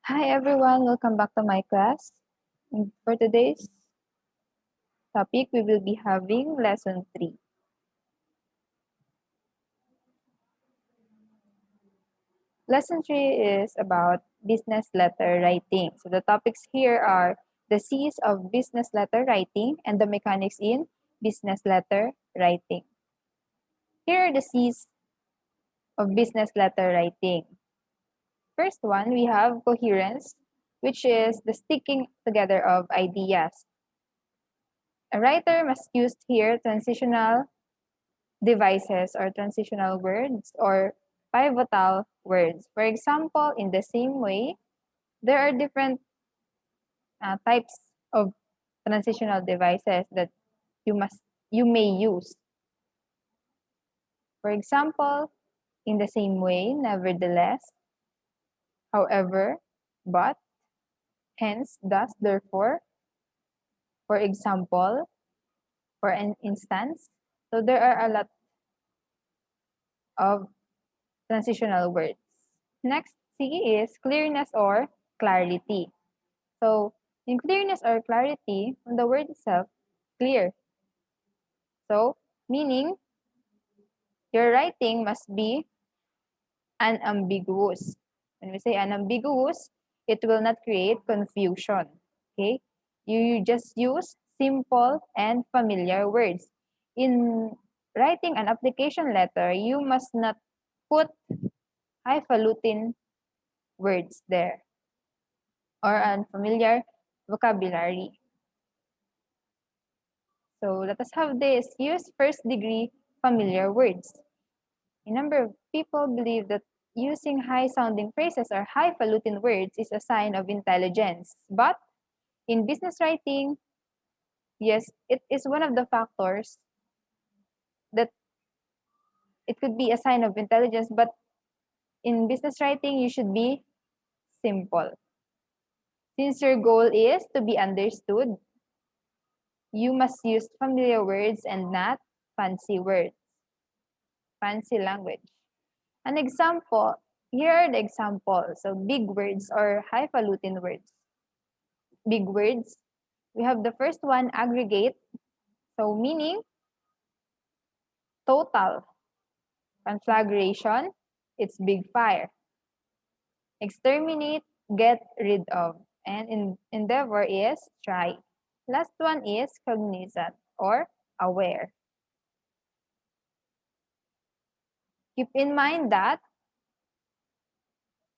Hi everyone, welcome back to my class. For today's topic, we will be having lesson 3. Lesson 3 is about business letter writing. So the topics here are the C's of business letter writing and the mechanics in business letter writing. Here are the C's of business letter writing. First one, we have coherence, which is the sticking together of ideas. A writer must use here transitional devices or transitional words or pivotal words. For example, in the same way, there are different types of transitional devices that you may use. For example, in the same way, nevertheless, however, but, hence, thus, therefore, for example, for an instance. So there are a lot of transitional words. Next, C is clearness or clarity. So, in clearness or clarity, from the word itself, clear. So, meaning, your writing must be unambiguous. When we say unambiguous, it will not create confusion. Okay? You just use simple and familiar words. In writing an application letter, you must not put highfalutin words there or unfamiliar vocabulary. So let us have this. Use first degree familiar words. A number of people believe that using high sounding phrases or highfalutin words is a sign of intelligence. But in business writing, yes, it is one of the factors that it could be a sign of intelligence, but in business writing, you should be simple. Since your goal is to be understood, you must use familiar words and not fancy words, fancy language. An example, here are the examples of big words or highfalutin words. Big words, we have the first one, aggregate, so meaning total. Conflagration, it's big fire. Exterminate, get rid of. And endeavor is try. Last one is cognizant or aware. Keep in mind that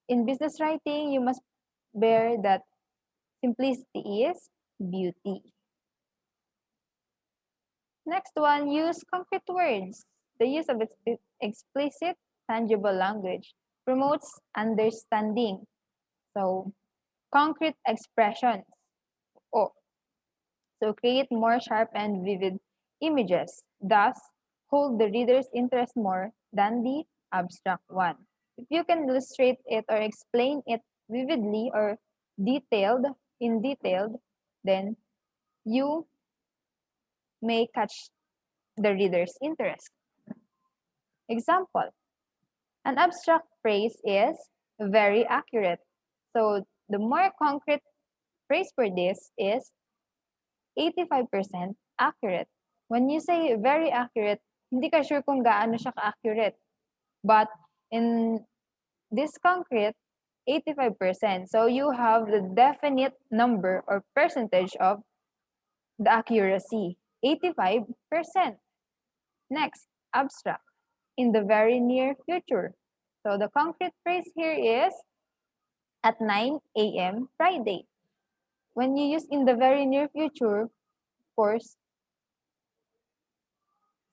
in business writing, you must bear that simplicity is beauty. Next one, use concrete words. The use of explicit, tangible language promotes understanding. So, concrete expressions. Oh, so create more sharp and vivid images. Thus, hold the reader's interest more than the abstract one. If you can illustrate it or explain it vividly or detailed, then you may catch the reader's interest. Example, an abstract phrase is very accurate. So the more concrete phrase for this is 85% accurate. When you say very accurate, hindi ka sure kung gaano siya ka-accurate. But in this concrete, 85%. So you have the definite number or percentage of the accuracy, 85%. Next, abstract, in the very near future. So the concrete phrase here is at 9 a.m. Friday. When you use in the very near future, of course,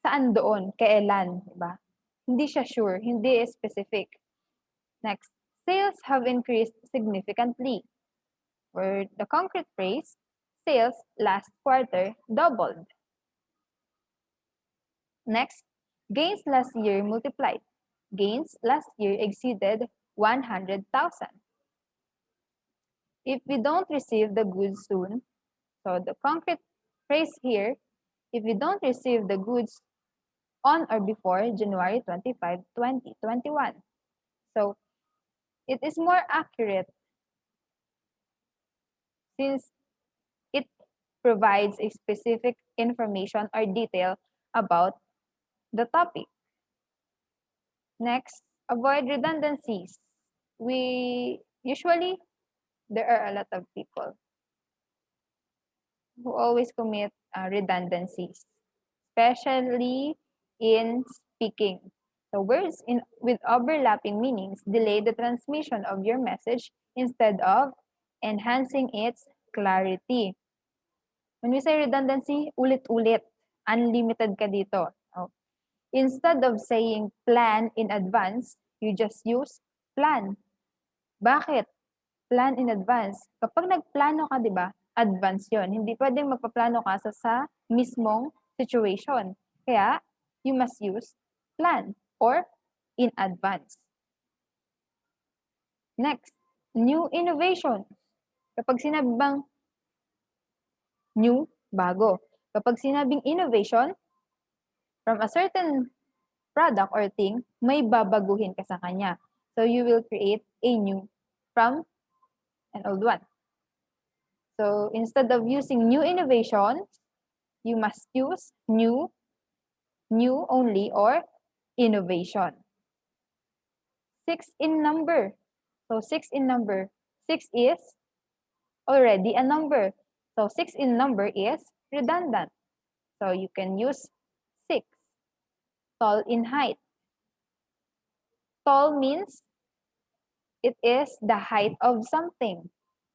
saan doon, kailan, diba? Hindi siya sure, hindi specific. Next, sales have increased significantly. For the concrete phrase, sales last quarter doubled. Next, gains last year multiplied. Gains last year exceeded 100,000. If we don't receive the goods soon, so the concrete phrase here, if we don't receive the goods on or before January 25, 2021. So it is more accurate since it provides a specific information or detail about the topic. Next, avoid redundancies. There are a lot of people who always commit redundancies, especially in speaking. So words with overlapping meanings delay the transmission of your message instead of enhancing its clarity. When we say redundancy, ulit-ulit, unlimited ka dito. Oh. Instead of saying plan in advance, you just use plan. Bakit? Plan in advance. Kapag nagplano ka, di ba, advance yon. Hindi pwedeng magpaplano ka sa mismong situation. Kaya, you must use plan or in advance. Next, new innovation. Kapag sinabi bang new, bago. Kapag sinabing innovation, from a certain product or thing, may babaguhin ka sa kanya. So, you will create a new from an old one. So, instead of using new innovation, you must use new only, or innovation. 6 in number. So, 6 in number. 6 is already a number. So, 6 in number is redundant. So, you can use 6. Tall in height. Tall means it is the height of something.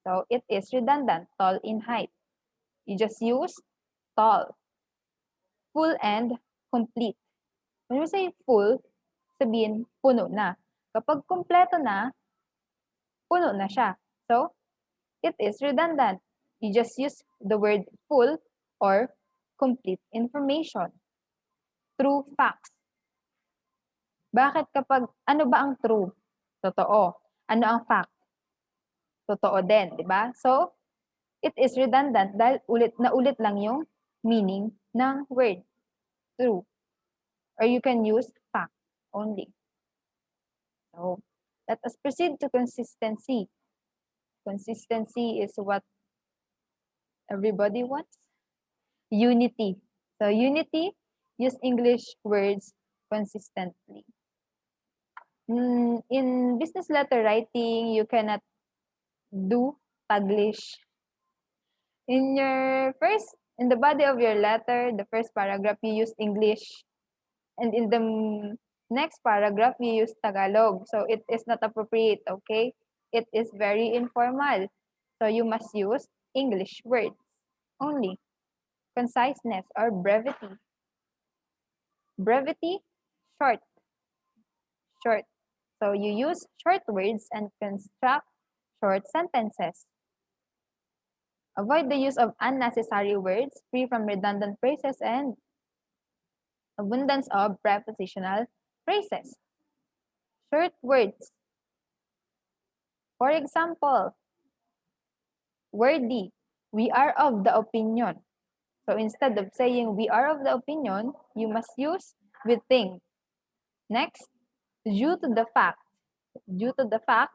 So, it is redundant, tall in height. You just use tall. Full and complete. When we say full, sabihin, puno na. Kapag kumpleto na, puno na siya. So, it is redundant. You just use the word full or complete information. True facts. Bakit ano ba ang true? Totoo. Ano ang fact? Totoo din, di ba? So, it is redundant dahil ulit lang yung meaning ng word. True. Or you can use fact only. So, let us proceed to consistency. Consistency is what everybody wants. Unity. So, unity, use English words consistently. In business letter writing, you cannot do Taglish. In the body of your letter, the first paragraph, you use English. And in the next paragraph, you use Tagalog. So it is not appropriate, okay? It is very informal. So you must use English words only. Conciseness or brevity. Brevity, short. Short. So you use short words and construct short sentences. Avoid the use of unnecessary words, free from redundant phrases and abundance of prepositional phrases. Short words. For example, wordy. We are of the opinion. So instead of saying we are of the opinion, you must use we think. Next, due to the fact. Due to the fact,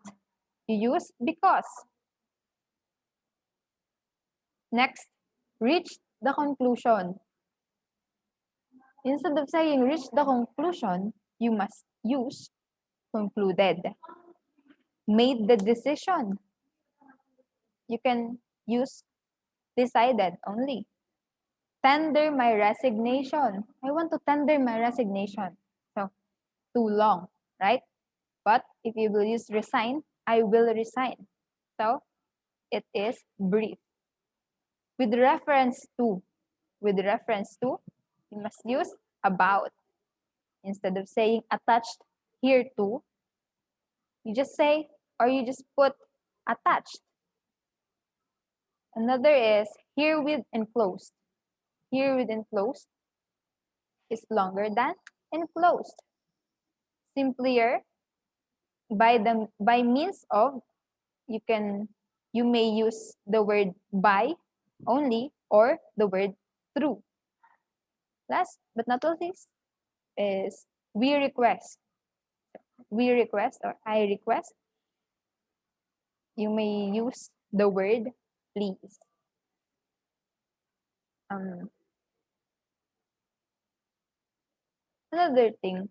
you use because. Next, reach the conclusion. Instead of saying reach the conclusion, you must use concluded. Made the decision. You can use decided only. Tender my resignation. I want to tender my resignation. So, too long, right? But if you will use resign, I will resign. So, it is brief. With reference to, you must use about. Instead of saying attached here to, you just say, or you just put attached. Another is herewith enclosed. Herewith enclosed is longer than enclosed. Simpler by means of, you may use the word by only or the word through. Last but not least is we request. We request or I request. You may use the word please. Um, Another thing,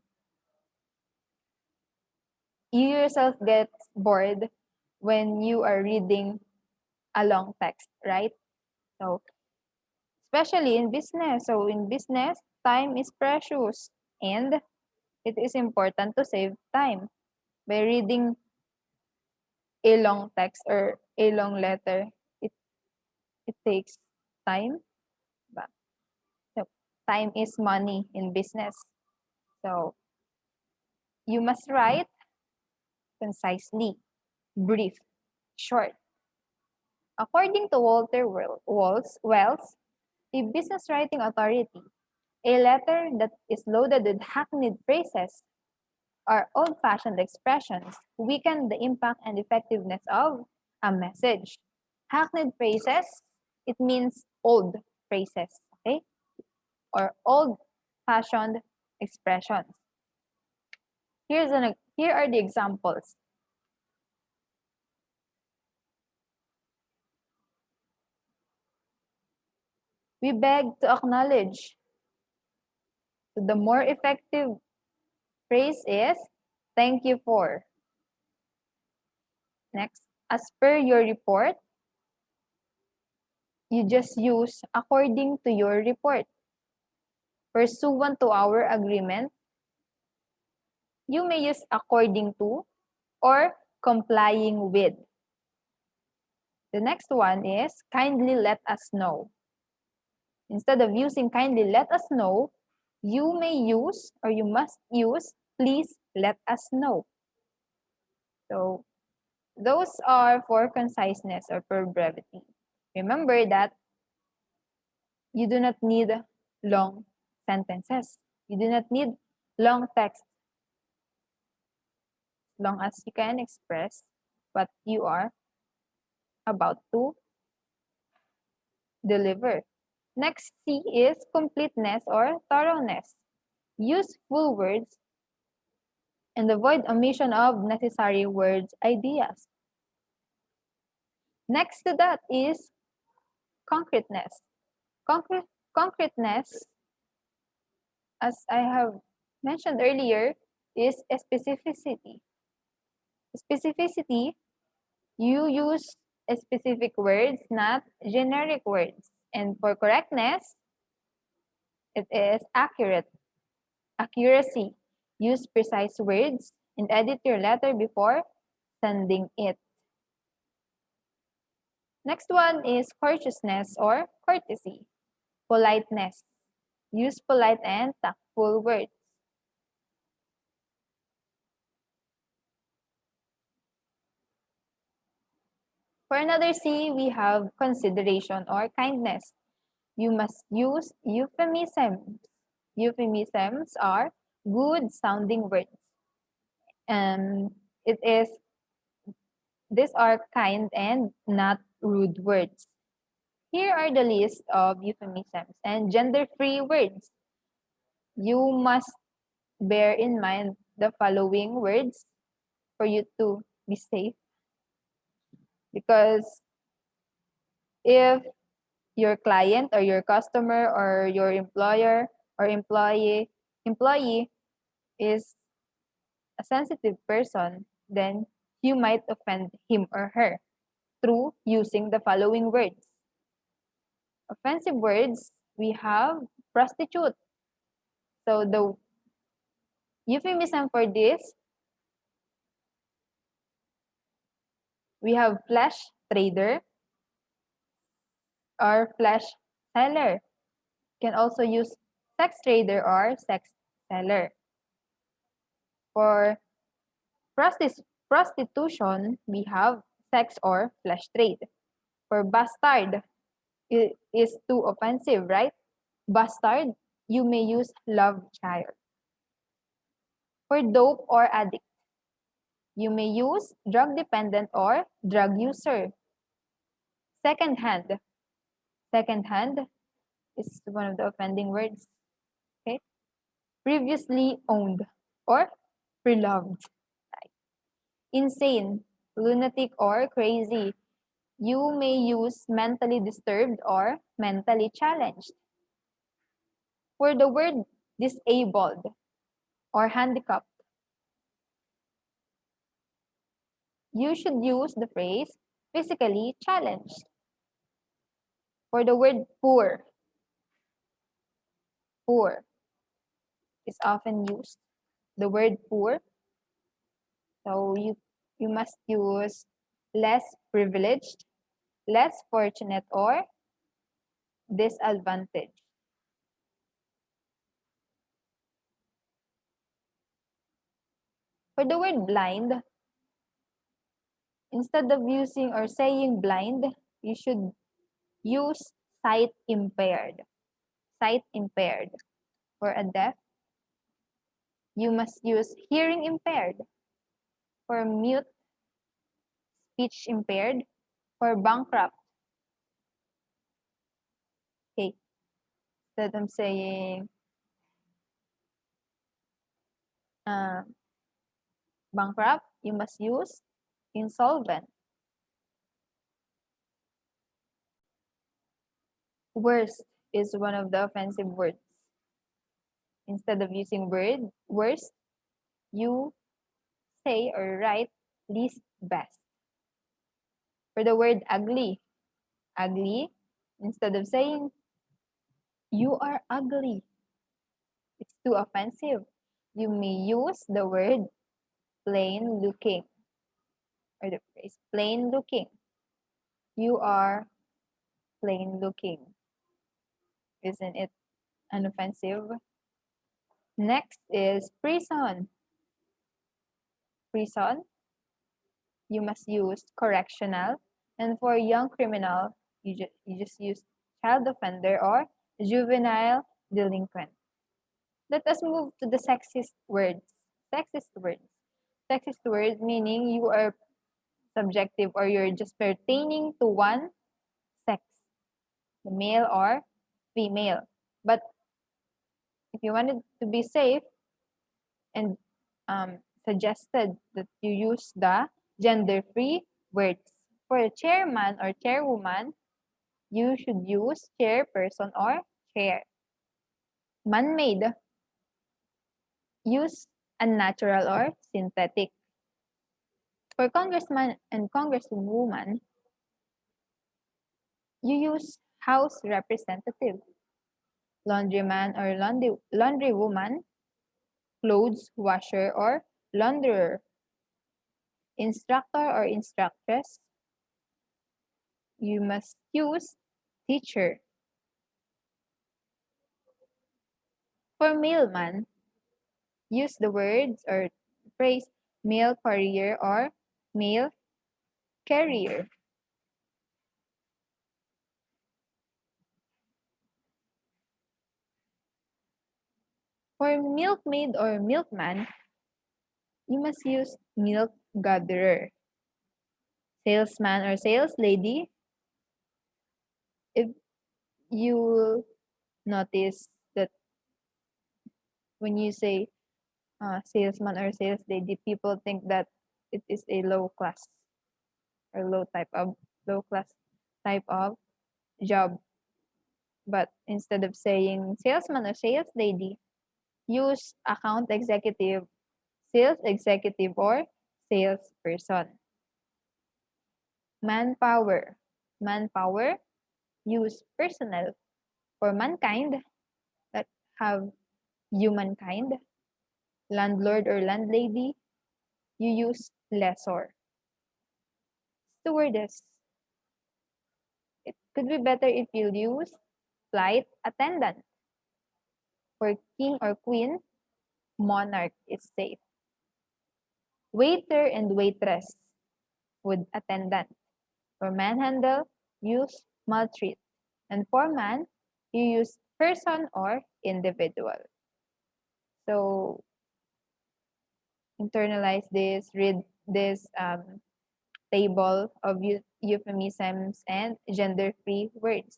you yourself get bored when you are reading a long text, right? So, especially in business. So, in business, time is precious and it is important to save time by reading a long text or a long letter. It it takes time. But so time is money in business. So you must write concisely, brief, short. According to Walter Wells, a business writing authority, a letter that is loaded with hackneyed phrases or old-fashioned expressions weaken the impact and effectiveness of a message. Hackneyed phrases, it means old phrases, okay? Or old-fashioned expressions. Here are the examples. We beg to acknowledge. So the more effective phrase is thank you for. Next, as per your report, you just use according to your report. Pursuant to our agreement, you may use according to or complying with. The next one is kindly let us know. Instead of using kindly let us know, you may use or you must use please let us know. So those are for conciseness or for brevity. Remember that you do not need long sentences. You do not need long text as long as you can express what you are about to deliver. Next C is completeness or thoroughness. Use full words and avoid omission of necessary words, ideas. Next to that is concreteness. Concreteness, as I have mentioned earlier, is a specificity. Specificity, you use specific words, not generic words. And for correctness, it is accurate. Accuracy, use precise words and edit your letter before sending it. Next one is courteousness or courtesy. Politeness, use polite and tactful words. For another C, we have consideration or kindness. You must use euphemisms. Euphemisms are good sounding words. And it is these are kind and not rude words. Here are the list of euphemisms and gender-free words. You must bear in mind the following words for you to be safe. Because if your client or your customer or your employer or employee is a sensitive person, then you might offend him or her through using the following words. Offensive words, we have prostitute. So the euphemism for this, we have flesh trader or flesh seller. You can also use sex trader or sex seller. For prostitution, we have sex or flesh trade. For bastard, it is too offensive, right? Bastard, you may use love child. For dope or addict, you may use drug dependent or drug user. Second hand. Second hand is one of the offending words. Okay. Previously owned or beloved. Insane, lunatic, or crazy. You may use mentally disturbed or mentally challenged. For the word disabled or handicapped, you should use the phrase physically challenged. For the word poor is often used. The word poor, so you must use less privileged, less fortunate, or disadvantaged. For the word blind, instead of using or saying blind, you should use sight impaired. Sight impaired. For a deaf, you must use hearing impaired. For mute, speech impaired. For bankrupt, okay, instead of saying uh, bankrupt, you must use insolvent. Worst is one of the offensive words. Instead of using worst, you say or write least best. For the word ugly, instead of saying you are ugly, it's too offensive. You may use the word plain looking or the phrase plain looking. You are plain looking. Isn't it unoffensive? Next is prison. Prison, you must use correctional. And for young criminal, you just use child offender or juvenile delinquent. Let us move to the sexist words. Sexist words. Sexist words meaning you are subjective or you're just pertaining to one sex, the male or female. But if you wanted to be safe and suggested that you use the gender-free words. For a chairman or chairwoman, you should use chairperson or chair. Man-made, use unnatural or synthetic. For congressman and congresswoman, you use house representative. Laundryman or laundrywoman, clothes washer or launderer. Instructor or instructress, you must use teacher. For mailman, use the words or phrase mail courier or mail carrier. For milkmaid or milkman, you must use milk gatherer. Salesman or saleslady, if you notice that when you say salesman or saleslady, people think that it is a low class or low class type of job. But instead of saying salesman or saleslady, use account executive, sales executive, or salesperson. Manpower. Manpower, use personnel. For mankind, that have humankind. Landlord or landlady, you use lessor. Stewardess. It could be better if you use flight attendant. For king or queen, monarch is safe. Waiter and waitress, food attendant. For manhandle, use maltreat. And for man, you use person or individual. So internalize this, read this table of euphemisms and gender-free words.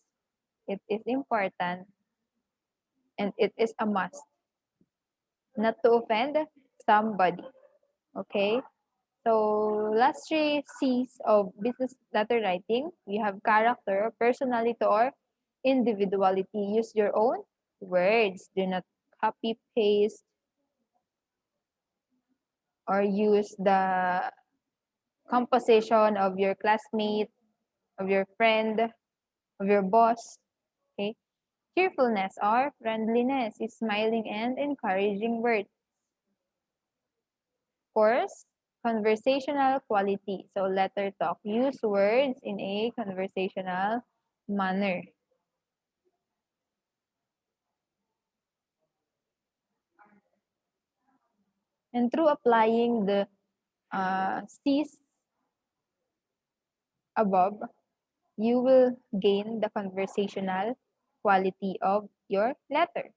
It is important and it is a must not to offend somebody. Okay? So last three C's of business letter writing, we have character, personality, or individuality. Use your own words. Do not copy, paste, or use the composition of your classmate, of your friend, of your boss. Okay. Cheerfulness or friendliness is smiling and encouraging words. Course, conversational quality. So letter talk. Use words in a conversational manner. And through applying the C's above, you will gain the conversational quality of your letter.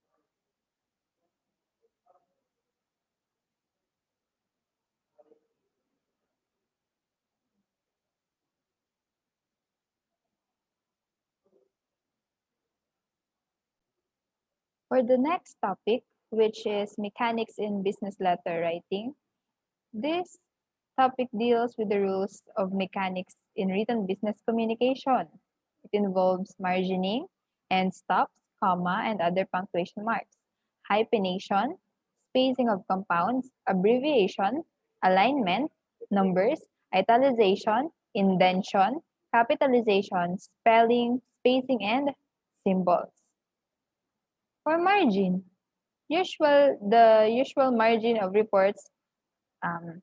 For the next topic, which is mechanics in business letter writing, this topic deals with the rules of mechanics in written business communication. It involves margining, end stops, comma, and other punctuation marks, hyphenation, spacing of compounds, abbreviation, alignment, numbers, italicization, indentation, capitalization, spelling, spacing, and symbols. For margin, the usual margin of reports um,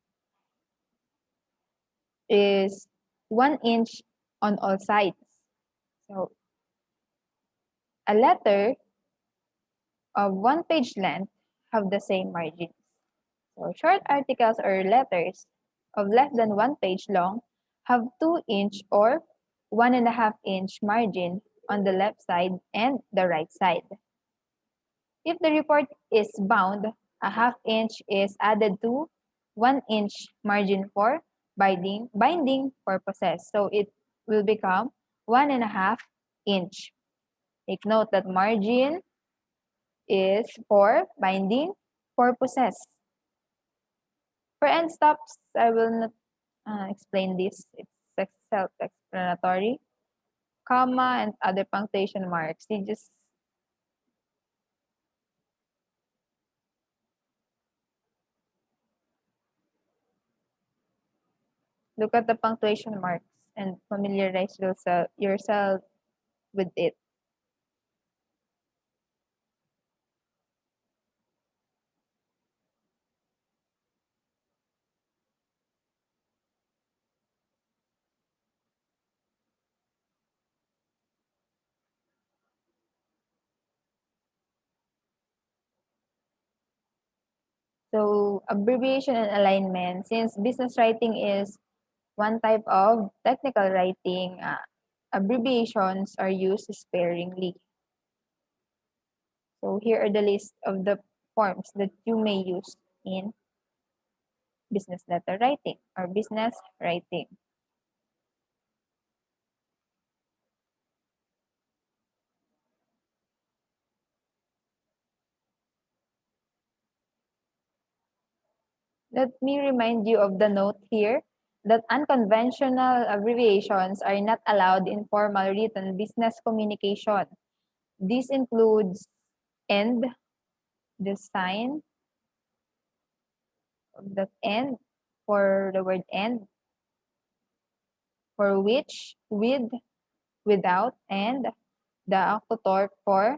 is 1 inch on all sides. So a letter of 1 page length have the same margins. So short articles or letters of less than 1 page long have 2 inch or 1.5 inch margin on the left side and the right side. If the report is bound, a ½ inch is added to 1 inch margin for binding purposes. So it will become 1.5 inch. Take note that margin is for binding purposes. For end stops, I will not explain this. It's self-explanatory. Comma and other punctuation marks. You just look at the punctuation marks and familiarize yourself with it. So abbreviation and alignment, since business writing is one type of technical writing, abbreviations are used sparingly. So here are the list of the forms that you may use in business letter writing or business writing. Let me remind you of the note here that unconventional abbreviations are not allowed in formal written business communication. This includes end, the sign of the end for the word end, for which, with, without, and the accutor for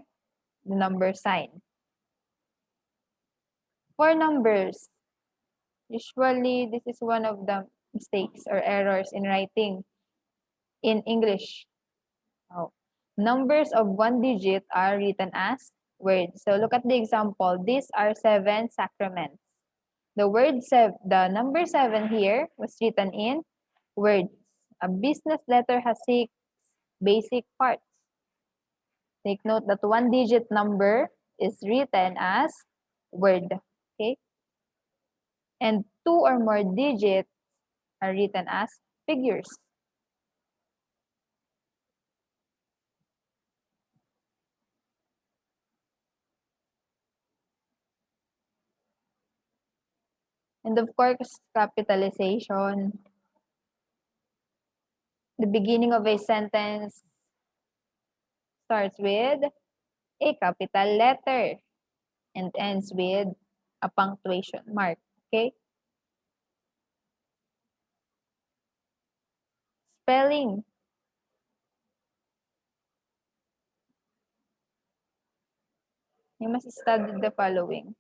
the number sign. For numbers, usually this is one of the mistakes or errors in writing in English. Oh. Numbers of 1 digit are written as words. So look at the example. These are 7 sacraments. The number 7 here was written in words. A business letter has 6 basic parts. Take note that 1 digit number is written as word. Okay? And 2 or more digits are written as figures. And of course, capitalization. The beginning of a sentence starts with a capital letter and ends with a punctuation mark. Okay? Spelling. You must study the following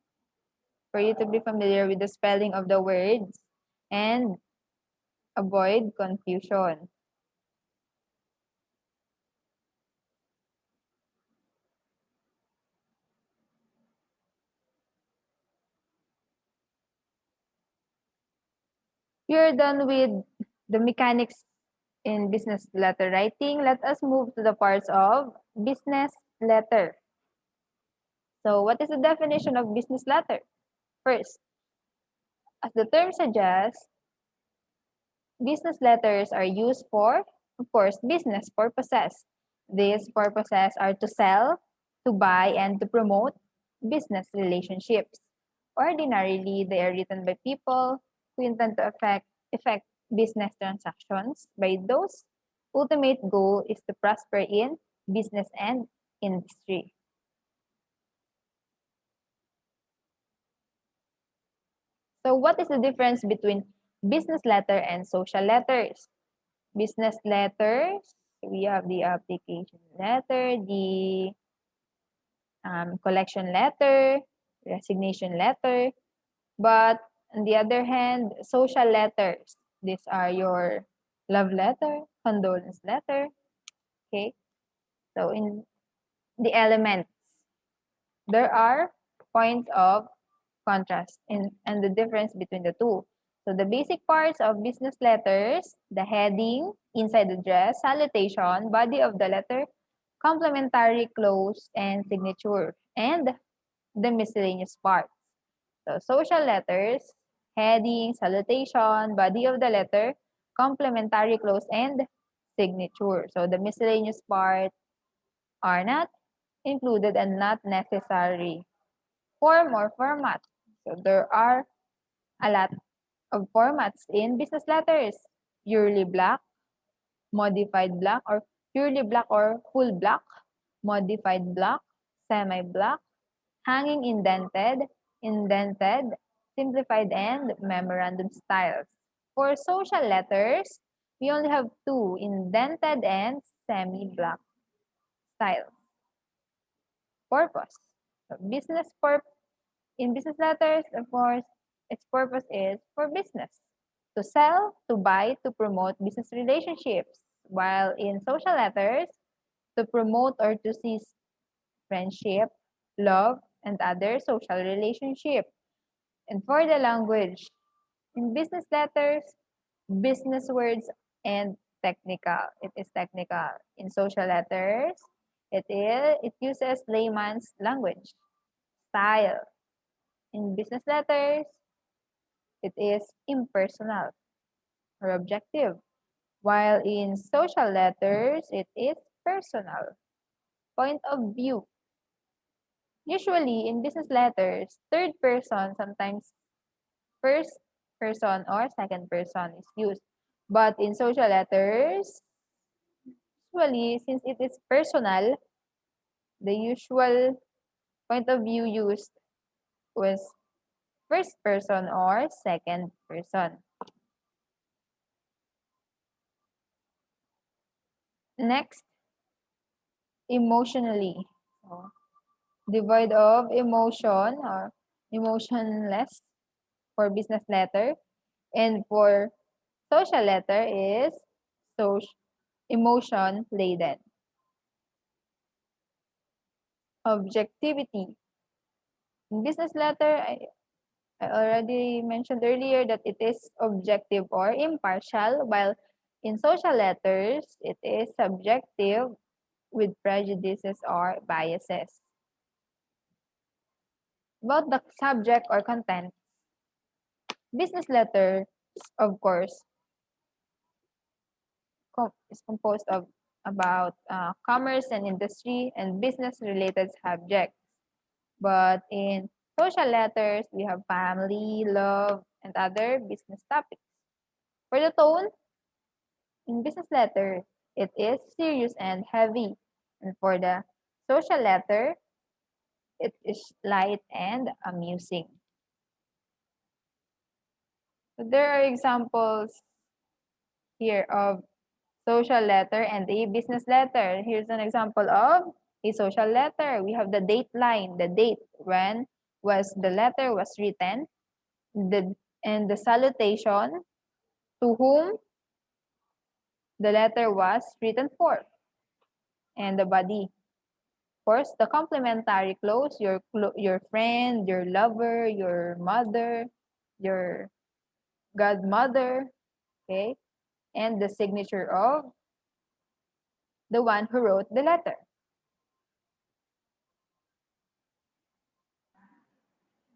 for you to be familiar with the spelling of the words and avoid confusion. You're done with the mechanics in business letter writing. Let us move to the parts of business letter. So, what is the definition of business letter? First, as the term suggests, business letters are used for, of course, business purposes. These purposes are to sell, to buy, and to promote business relationships. Ordinarily, they are written by people who intend to effect business transactions. By those, ultimate goal is to prosper in business and industry. So what is the difference between business letter and social letters? Business letters, we have the application letter, the collection letter, resignation letter. But on the other hand, social letters, these are your love letter, condolence letter. Okay. So in the elements, there are points of contrast and the difference between the two. So the basic parts of business letters, the heading, inside the address, salutation, body of the letter, complementary close, and signature, and the miscellaneous parts. So social letters, heading, salutation, body of the letter, complementary close, and signature. So the miscellaneous part are not included and not necessary. Form or format. So there are a lot of formats in business letters. Purely black, modified black, or purely black or full black, modified black, semi-black, hanging indented, indented, simplified, and memorandum styles. For social letters, we only have two, indented and semi-black styles. Purpose. So in business letters, of course, its purpose is for business. To sell, to buy, to promote business relationships. While in social letters, to promote or to seize friendship, love, and other social relationships. And for the language, in business letters, business words and technical. It is technical. In social letters, it uses layman's language. Style. In business letters, it is impersonal or objective. While in social letters, it is personal. Point of view. Usually in business letters, third person, sometimes first person or second person is used. But in social letters, usually since it is personal, the usual point of view used was first person or second person. Next, emotionally. So, devoid of emotion or emotionless for business letter. And for social letter is social emotion laden. Objectivity. In business letter, I already mentioned earlier that it is objective or impartial, while in social letters, it is subjective with prejudices or biases. About the subject or content, business letter, of course, is composed of about commerce and industry and business related subjects. But in social letters, we have family, love, and other business topics. For the tone, in business letter, it is serious and heavy. And for the social letter, it is light and amusing. So there are examples here of social letter and a business letter. Here's an example of a social letter. We have the date line, the date when was the letter was written, and the salutation to whom the letter was written for, and the body. Of course, the complementary clause, your friend, your lover, your mother, your godmother, okay, and the signature of the one who wrote the letter.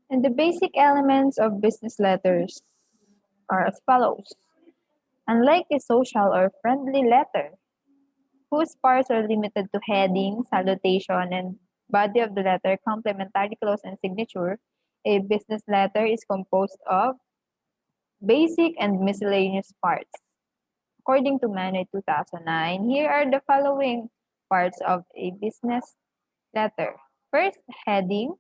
And the basic elements of business letters are as follows. Unlike a social or friendly letter, whose parts are limited to heading, salutation, and body of the letter, complementary clause, and signature, a business letter is composed of basic and miscellaneous parts. According to Manoy 2009, here are the following parts of a business letter. First, heading,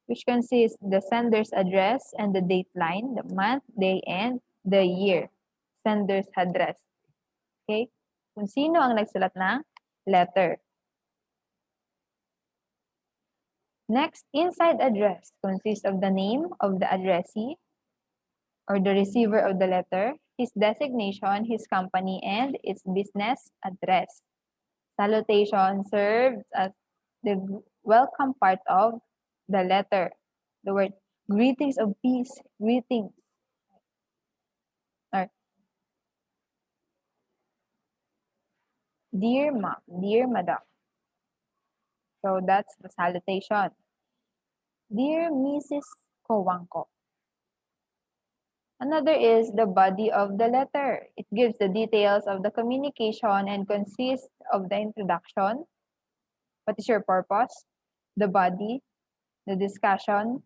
which consists the sender's address and the date line, the month, day, and the year. Sender's address. Okay? Kung sino ang nagsulat ng letter. Next, inside address consists of the name of the addressee or the receiver of the letter, his designation, his company, and its business address. Salutation serves as the welcome part of the letter. The word greetings of peace, greetings. Or dear mom, dear madam. So that's the salutation. Dear Mrs. Kowangko. Another is the body of the letter. It gives the details of the communication and consists of the introduction. What is your purpose? The body, the discussion,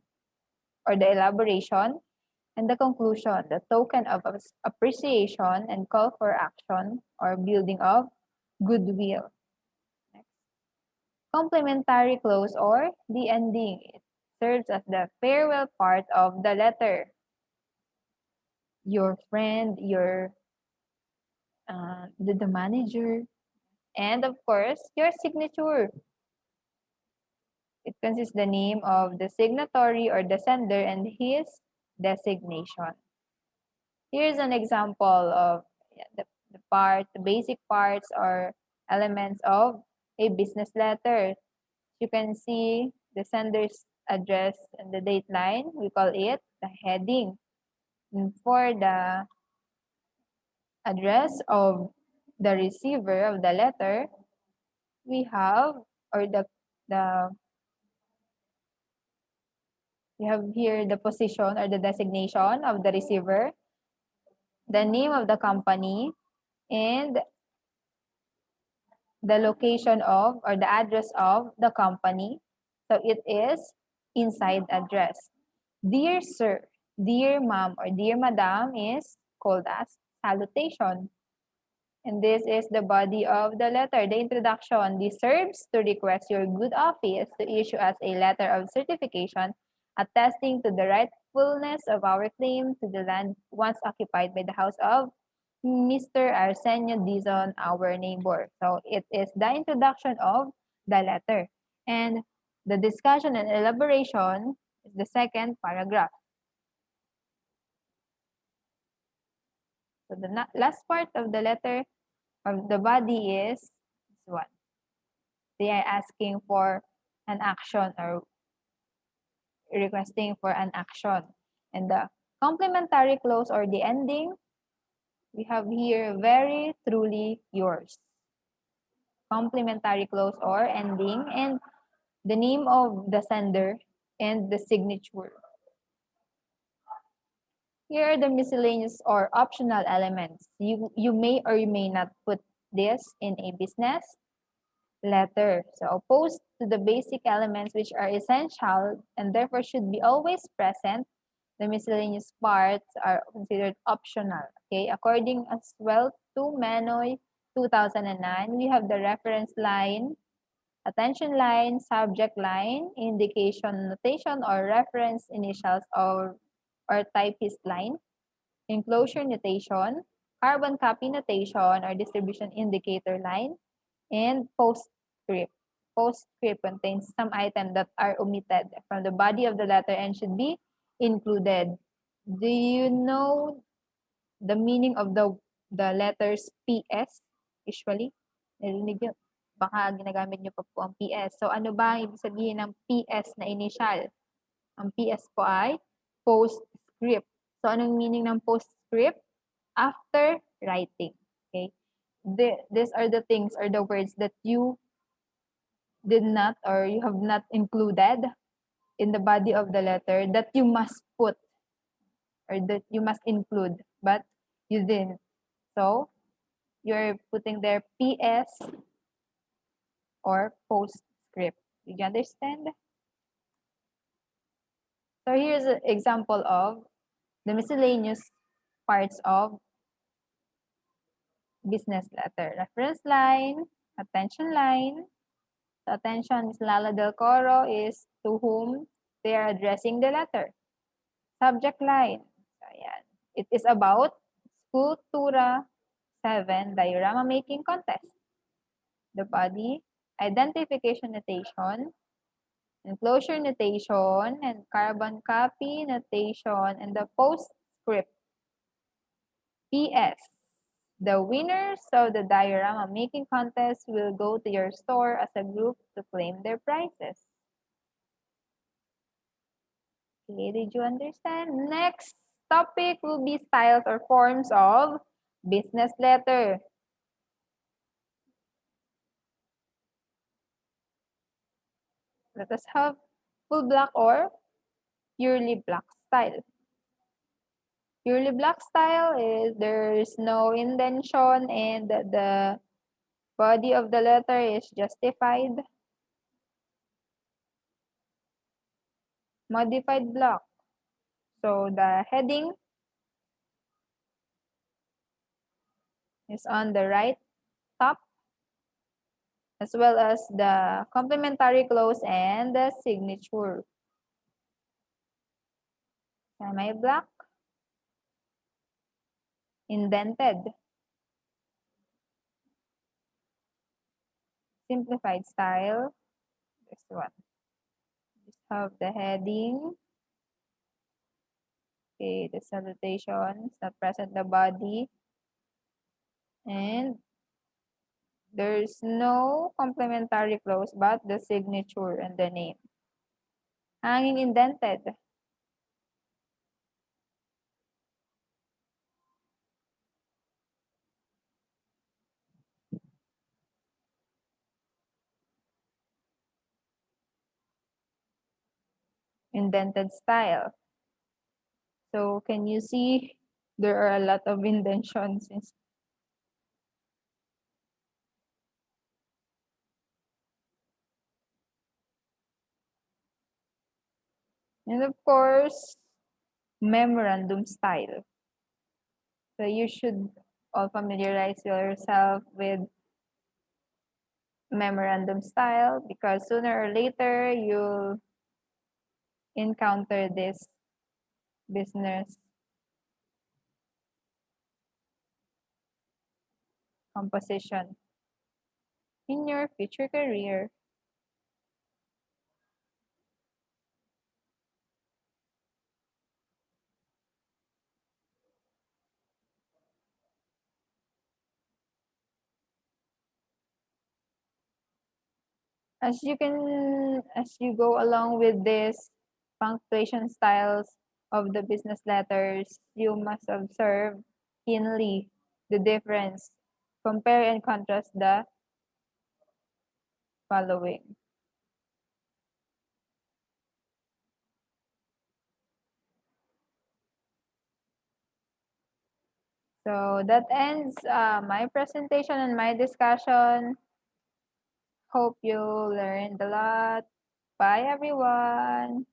or the elaboration, and the conclusion, the token of appreciation and call for action or building of goodwill. Next. Complementary clause or the ending. It serves as the farewell part of the letter. Your friend, the manager, and of course, your signature. It consists the name of the signatory or the sender and his designation. Here's an example of the basic parts or elements of a business letter. You can see the sender's address and the date line. We call it the heading. And for the address of the receiver of the letter, we have, or the we have here the position or the designation of the receiver, the name of the company, and the location of or the address of the company. So it is inside address. Dear sir, dear ma'am, or dear madam is called as salutation. And this is the body of the letter, the introduction. This serves to request your good office to issue us a letter of certification attesting to the rightfulness of our claim to the land once occupied by the house of Mr. Arsenio Dizon, our neighbor. So it is the introduction of the letter. And the discussion and elaboration is the second paragraph. So the last part of the letter of the body is this one. They are asking for an action or requesting for an action. And the complementary clause or the ending, we have here very truly yours. Complementary clause or ending and the name of the sender and the signature. Here are the miscellaneous or optional elements. You may or you may not put this in a business letter. So opposed to the basic elements which are essential and therefore should be always present, The miscellaneous parts are considered optional. Okay, according as well to Manoy 2009, we have the reference line, attention line, subject line, indication notation or reference initials or typist line, enclosure notation, carbon copy notation or distribution indicator line, and postscript. Postscript contains some items that are omitted from the body of the letter and should be included. Do you know the meaning of the letters PS usually? Narinig nyo? Baka ginagamit nyo pa po ang PS. So, ano ba ang ibig sabihin ng PS na initial? Ang PS po ay postscript. So, anong meaning ng postscript? After writing. Okay? These are the things or the words that you did not or you have not included in the body of the letter that you must put or that you must include, but you didn't. So, you're putting there PS or postscript. Did you understand? So, here's an example of the miscellaneous parts of business letter. Reference line, attention line. So, attention, Ms. Lala Del Coro is to whom they are addressing the letter. Subject line. So, ayan. It is about Sculptura 7 diorama making contest. The body, identification notation, enclosure notation, and carbon copy notation, and the postscript. PS. The winners of the diorama making contest will go to your store as a group to claim their prizes. Okay, did you understand? Next topic will be styles or forms of business letter. Let us have full black or purely black style. Purely black style is there's no indentation and the body of the letter is justified. Modified block. So the heading is on the right top, as well as the complementary clause and the signature. Semi-black, indented, simplified style, this one. Just have the heading, okay, the salutation, it's not present the body, and there's no complementary clause but the signature and the name. Hanging indented. Indented style. So can you see there are a lot of indentions. And of course, memorandum style. So you should all familiarize yourself with memorandum style because sooner or later you'll encounter this business composition in your future career. As you go along with this punctuation styles of the business letters, you must observe keenly the difference. Compare and contrast the following. So that ends my presentation and my discussion. Hope you learned a lot. Bye, everyone.